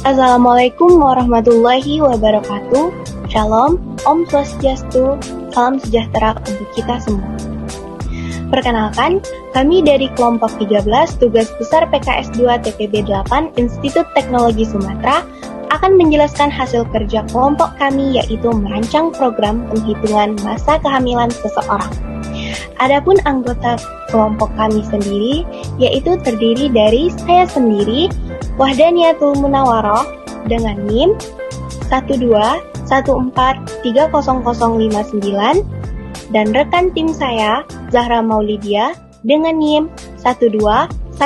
Assalamualaikum warahmatullahi wabarakatuh. Shalom, Om Swastiastu, salam sejahtera untuk kita semua. Perkenalkan, kami dari kelompok 13 tugas besar PKS 2 TPB 8 Institut Teknologi Sumatera akan menjelaskan hasil kerja kelompok kami, yaitu merancang program penghitungan masa kehamilan seseorang. Adapun anggota kelompok kami sendiri, yaitu terdiri dari saya sendiri, Wahdaniyatul Munawaroh dengan NIM 121430059 dan rekan tim saya Zahra Maulidia dengan NIM 121430066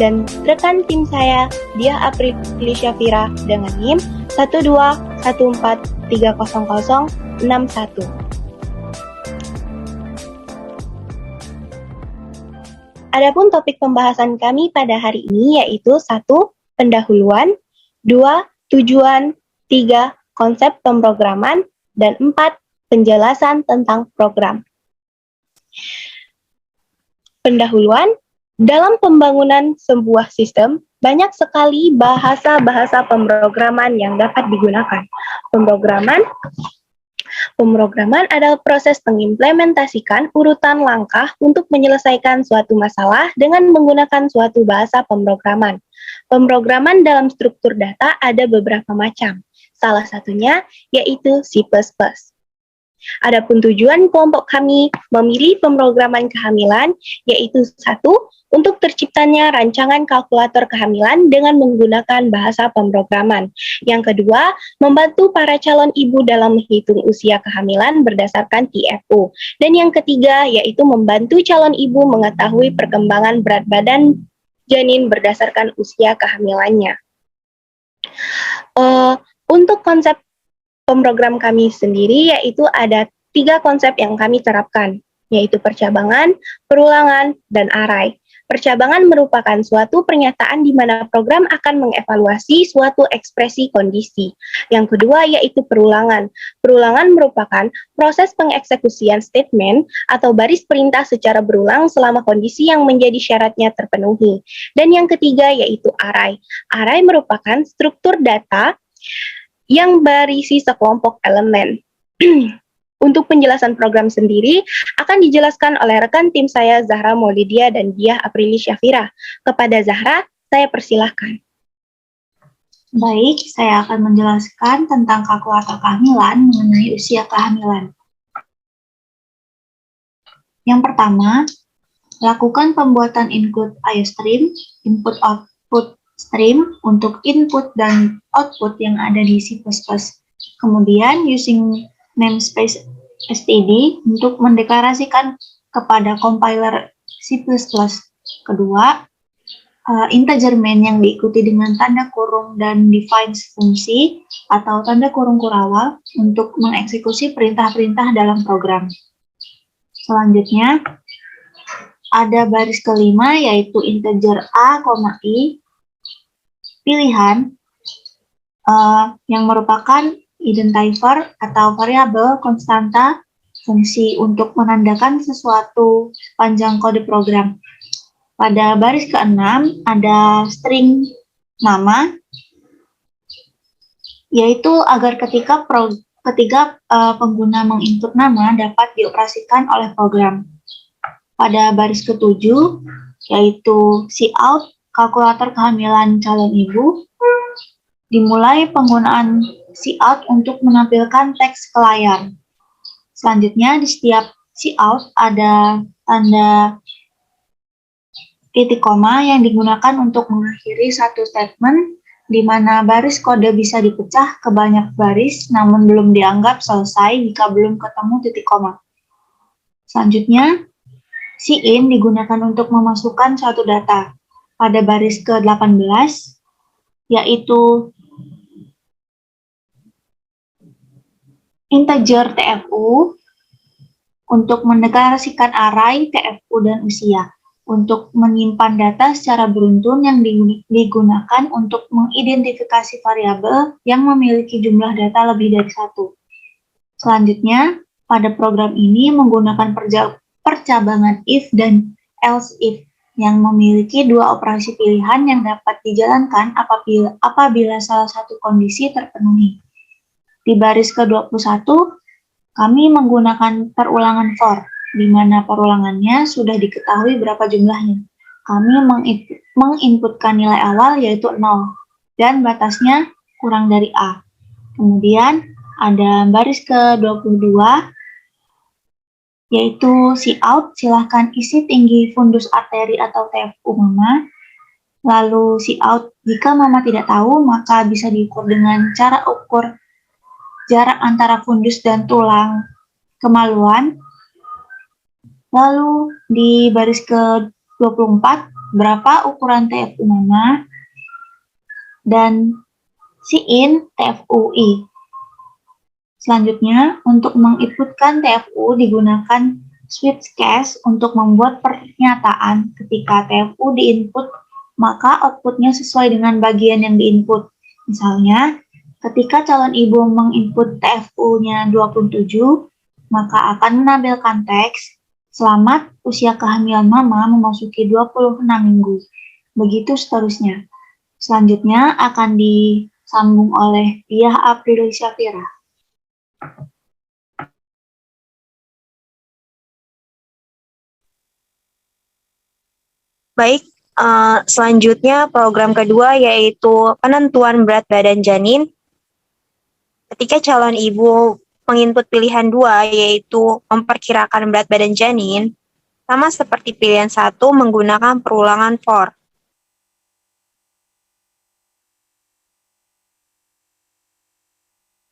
dan rekan tim saya Diah Aprilia Syafira dengan NIM 121430061. Adapun topik pembahasan kami pada hari ini yaitu 1. Pendahuluan, 2. Tujuan, 3. Konsep pemrograman, dan 4. Penjelasan tentang program. Pendahuluan, dalam pembangunan sebuah sistem, banyak sekali bahasa-bahasa pemrograman yang dapat digunakan. Pemrograman adalah proses mengimplementasikan urutan langkah untuk menyelesaikan suatu masalah dengan menggunakan suatu bahasa pemrograman. Pemrograman dalam struktur data ada beberapa macam. Salah satunya yaitu C++. Adapun tujuan kelompok kami memilih pemrograman kehamilan yaitu 1. Untuk terciptanya rancangan kalkulator kehamilan dengan menggunakan bahasa pemrograman. Yang kedua, membantu para calon ibu dalam menghitung usia kehamilan berdasarkan TFO. Dan yang ketiga, yaitu membantu calon ibu mengetahui perkembangan berat badan janin berdasarkan usia kehamilannya. Untuk konsep pemrogram kami sendiri, yaitu ada 3 konsep yang kami terapkan, yaitu percabangan, perulangan, dan arai. Percabangan merupakan suatu pernyataan di mana program akan mengevaluasi suatu ekspresi kondisi. Yang kedua yaitu perulangan. Perulangan merupakan proses pengeksekusian statement atau baris perintah secara berulang selama kondisi yang menjadi syaratnya terpenuhi. Dan yang ketiga yaitu array. Array merupakan struktur data yang berisi sekelompok elemen. Untuk penjelasan program sendiri akan dijelaskan oleh rekan tim saya Zahra Maulidia dan Diah Aprilia Syafira. Kepada Zahra, saya persilahkan. Baik, saya akan menjelaskan tentang kalkulator kehamilan mengenai usia kehamilan. Yang pertama, lakukan pembuatan include IOStream, input-output stream untuk input dan output yang ada di C++. Kemudian, using namespace std untuk mendeklarasikan kepada compiler C++. Kedua, integer main yang diikuti dengan tanda kurung dan defines fungsi atau tanda kurung kurawal untuk mengeksekusi perintah-perintah dalam program. Selanjutnya, ada baris kelima yaitu integer a, i, pilihan yang merupakan identifier atau variabel konstanta fungsi untuk menandakan sesuatu sepanjang kode program. Pada baris ke-6 ada string nama, yaitu agar ketika pengguna menginput nama dapat dioperasikan oleh program. Pada baris ke-7 yaitu cout, kalkulator kehamilan calon ibu, dimulai penggunaan cout untuk menampilkan teks ke layar. Selanjutnya, di setiap cout ada tanda titik koma yang digunakan untuk mengakhiri satu statement, di mana baris kode bisa dipecah ke banyak baris, namun belum dianggap selesai jika belum ketemu titik koma. Selanjutnya, cin digunakan untuk memasukkan suatu data. Pada baris ke-18, yaitu integer TFU untuk mendeklarasikan array TFU dan usia untuk menyimpan data secara beruntun yang digunakan untuk mengidentifikasi variabel yang memiliki jumlah data lebih dari 1. Selanjutnya, pada program ini menggunakan percabangan if dan else if yang memiliki dua operasi pilihan yang dapat dijalankan apabila salah satu kondisi terpenuhi. Di baris ke-21, kami menggunakan perulangan for, di mana perulangannya sudah diketahui berapa jumlahnya. Kami menginputkan nilai awal yaitu 0, dan batasnya kurang dari A. Kemudian ada baris ke-22, yaitu Cout, silahkan isi tinggi fundus arteri atau TFU Mama. Lalu Cout, jika Mama tidak tahu, maka bisa diukur dengan cara ukur jarak antara fundus dan tulang kemaluan. Lalu di baris ke-24, berapa ukuran TFU Mama? Dan In TFUI. Selanjutnya, untuk menginputkan TFU digunakan switch case untuk membuat pernyataan ketika TFU diinput, maka outputnya sesuai dengan bagian yang diinput. Misalnya, ketika calon ibu menginput TFU-nya 27, maka akan menampilkan teks, "Selamat, usia kehamilan Mama memasuki 26 minggu." Begitu seterusnya. Selanjutnya akan disambung oleh Diah April Syafira. Baik, selanjutnya program kedua yaitu penentuan berat badan janin. Ketika calon ibu menginput pilihan 2 yaitu memperkirakan berat badan janin, sama seperti pilihan 1 menggunakan perulangan for.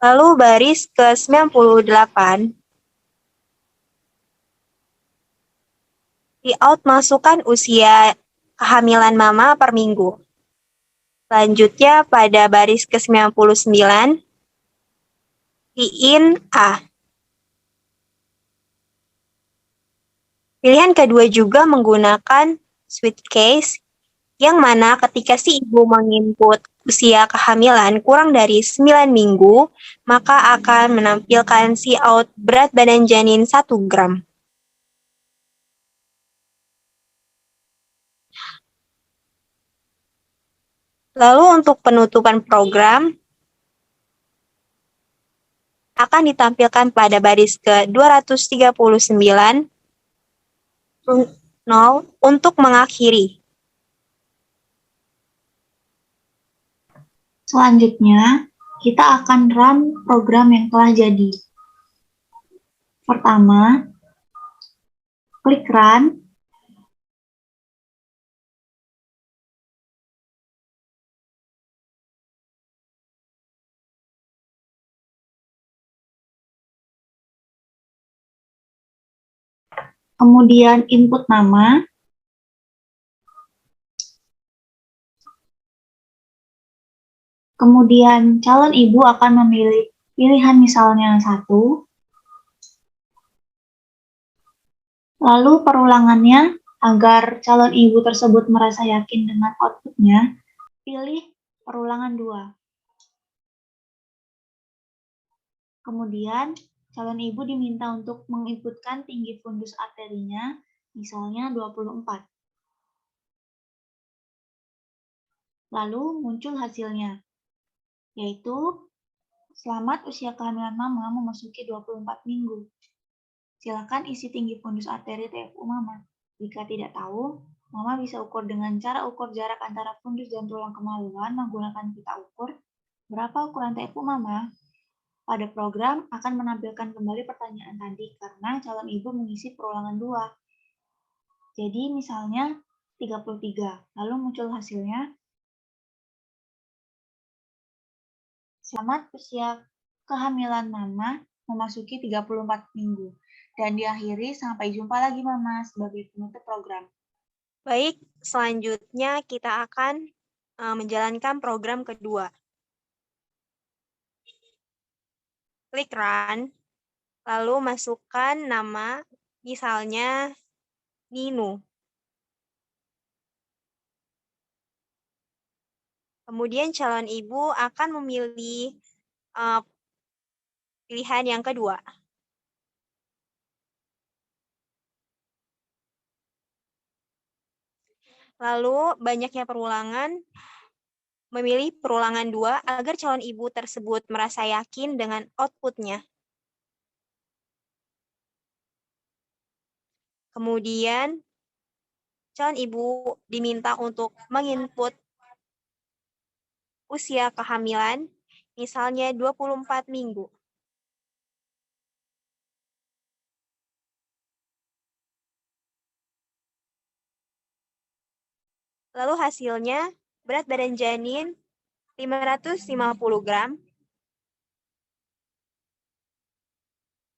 Lalu baris ke-98, Cout masukkan usia kehamilan Mama per minggu. Selanjutnya pada baris ke-99, In A. Pilihan kedua juga menggunakan switch case, yang mana ketika si ibu menginput usia kehamilan kurang dari 9 minggu, maka akan menampilkan Cout berat badan janin 1 gram. Lalu untuk penutupan program, akan ditampilkan pada baris ke-239, 0 untuk mengakhiri. Selanjutnya, kita akan run program yang telah jadi. Pertama, klik run. Kemudian input nama. Kemudian calon ibu akan memilih pilihan misalnya 1. Lalu perulangannya, agar calon ibu tersebut merasa yakin dengan outputnya, pilih perulangan 2. Kemudian, calon ibu diminta untuk menginputkan tinggi fundus arterinya, misalnya 24. Lalu muncul hasilnya, yaitu selamat usia kehamilan Mama memasuki 24 minggu. Silakan isi tinggi fundus arteri TFU Mama. Jika tidak tahu, Mama bisa ukur dengan cara ukur jarak antara fundus dan tulang kemaluan menggunakan pita ukur. Berapa ukuran TFU Mama? Pada program akan menampilkan kembali pertanyaan tadi karena calon ibu mengisi perulangan 2. Jadi misalnya 33, lalu muncul hasilnya. Selamat usia kehamilan Mama memasuki 34 minggu. Dan diakhiri, sampai jumpa lagi Mama sebagai penutup program. Baik, selanjutnya kita akan menjalankan program kedua. Klik run, lalu masukkan nama, misalnya Ninu. Kemudian calon ibu akan memilih pilihan yang kedua. Lalu banyaknya perulangan, memilih perulangan 2 agar calon ibu tersebut merasa yakin dengan outputnya. Kemudian, calon ibu diminta untuk menginput usia kehamilan, misalnya 24 minggu. Lalu hasilnya, berat badan janin 550 gram.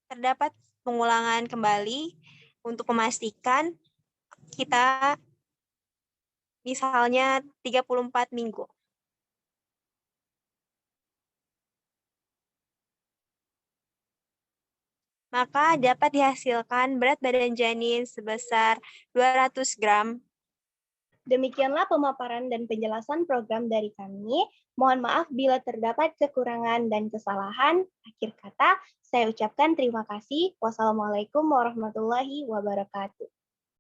Terdapat pengulangan kembali untuk memastikan kita misalnya 34 minggu. Maka dapat dihasilkan berat badan janin sebesar 200 gram. Demikianlah pemaparan dan penjelasan program dari kami. Mohon maaf bila terdapat kekurangan dan kesalahan. Akhir kata, saya ucapkan terima kasih. Wassalamualaikum warahmatullahi wabarakatuh.